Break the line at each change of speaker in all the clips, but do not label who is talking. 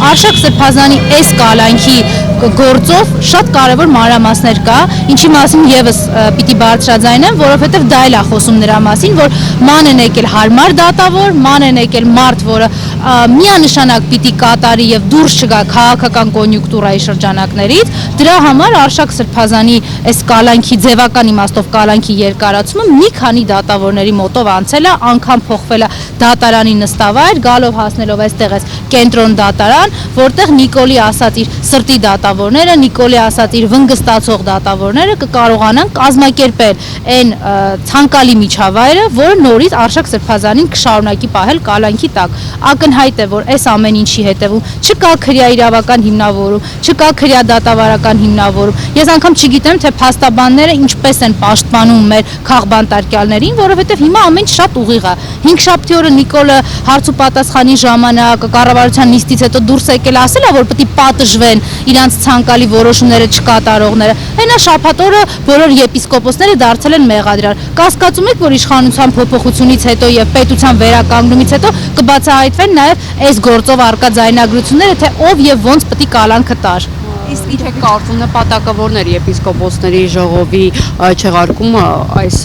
Արշակ Սրբազանի այս կալանքի գործով շատ կարևոր մանրամասներ կա, ինչի մասին եւս պիտի բարձրաձայնեմ, որովհետեւ դա էլ է խոսում նրա մասին, որ ման են եկել հարմար դատավոր, ման են եկել մարդ, որը միանշանակ պիտի կատարի եւ դուրս չգա քաղաքական կոնյունկտուրայի շրջանակներից, դրա համար Արշակ Սրբազանի այս կալանքի ձևական իմաստով կալանքի երկարացումը մի քանի դատավորների մոտով անցել է, անգամ փոխվել է դատարանի նստավայր, գալով հասնելով այստեղ այս կենտրոն դատարան, որտեղ Նիկոլի ասած իր սրտի դատավորները, Նիկոլի ասած իր վնգստացող դատավորները կկարողանան կազմակերպել այն ցանկալի միջավայրը, որը նորից Արշակ Սրբազանին կշարունակի պահել կալանքի տակ։ Ակնհայտ է, որ այս ամեն ինչի հետևում չկա քրյա իրավական հիմնավորում, չկա քրյա դատավարական հիմնավորում։ Ես անգամ չգիտեմ, թե փաստաբանները ինչպես են պաշտպանում մեր քաղբանտարկյալներին, որովհետև հիմա ամեն ինչ շատ ուղիղ է։ 5-շաբթի օրը Նիկոլը հարց ու պատասխանի ժամանակ կառավարության նիստից հետո դուրս եկել ասել է, որ պետք է պատժվեն իրանց ցանկալի որոշումները չկատարողները։ Հենա շաբաթ օրը բոլոր եպիսկոպոսները դարձել են մեղադրյալ։ Կասկածում եք, որ իշխանության փոփոխությունից հետո եւ պետության վերականգնումից հետո կբացահայտվեն նաեւ այս գործով արկա ձայնագրությունները, թե ով եւ ոնց պետք է կալանքը տար։
Իսկ ինչ է կարծում նպատակավորներ եպիսկոպոսների ժողովի չեղարկումը այս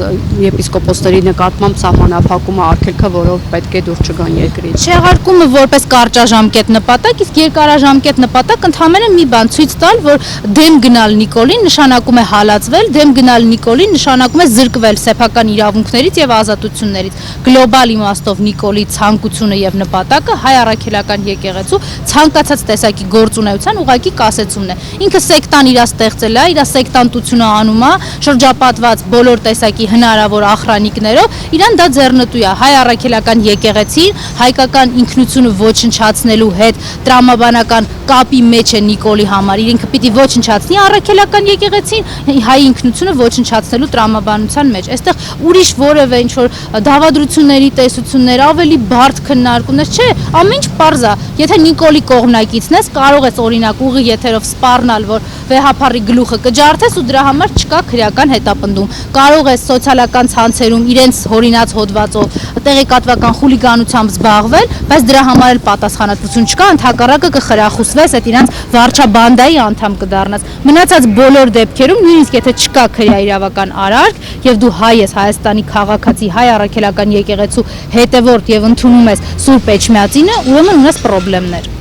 եպիսկոպոսների նկատմամբ սահմանափակումը արգելքը, որով պետք է դուրս չգան երկրից։
Չեղարկումը որպես կարճաժամկետ նպատակ, իսկ երկարաժամկետ նպատակ ընդհանրապես մի բան ցույց տալ, որ դեմ գնալ Նիկոլին նշանակում է հալածվել, դեմ գնալ Նիկոլին նշանակում է զրկվել սեփական իրավունքներից եւ ազատություններից։ Գլոբալ իմաստով Նիկոլի ցանկությունը եւ նպատակը հայ առաքելական եկեղեցու ցանկացած տեսակի գործունեության ուղղակի կասեցումն է։ Ինքը սեկտան իրա ստեղծել է, իրա սեկտանտությունը անում է, շրջապատված բոլոր տեսակի հնարավոր ախրանիկներով, իրան դա ձեռնտու է հայ առաքելական եկեղեցին, հայկական ինքնությունը ոչնչացնելու հետ տրամաբանական կապի մեջ է Նիկոլի համար, ինքը պիտի ոչնչացնի առաքելական եկեղեցին, հայ ինքնությունը ոչնչացնելու տրամաբանության մեջ։ Այստեղ ուրիշ որևէ ինչ որ դավադրությունների տեսություններ, ավելի բարդ քննարկումներ, չէ, ամեն ինչ պարզ է։ Եթե Նիկոլի կողմնակիցն ես, կարող ես օրինակ ուղի եթերով սպառնալ, որ վեհապարի գլուխը կջարդես ու դրա համար չկա քրեական հետապնդում։ Կարող ես սոցիալական ցանցերում իրենց հորինած հոդվածով տեղեկատվական խուլիգանությամբ զբաղվել, բայց դրա համար էլ պատասխանատվություն չկա, ընդհակառակը կխրախուսվես, այդ իրանց վարչաբանդայի անդամ կդառնաս։ Մնացած բոլոր դեպքերում, նույնիսկ եթե չկա քրեա իրավական արարք եւ դու հայ ես, Հայաստանի քաղաքացի, հայ առաքելական եկեղեցու հետևորդ եւ ընդունում ես Սուրբ Էջմիածինը, ուրեմն ունես խնդիրներ։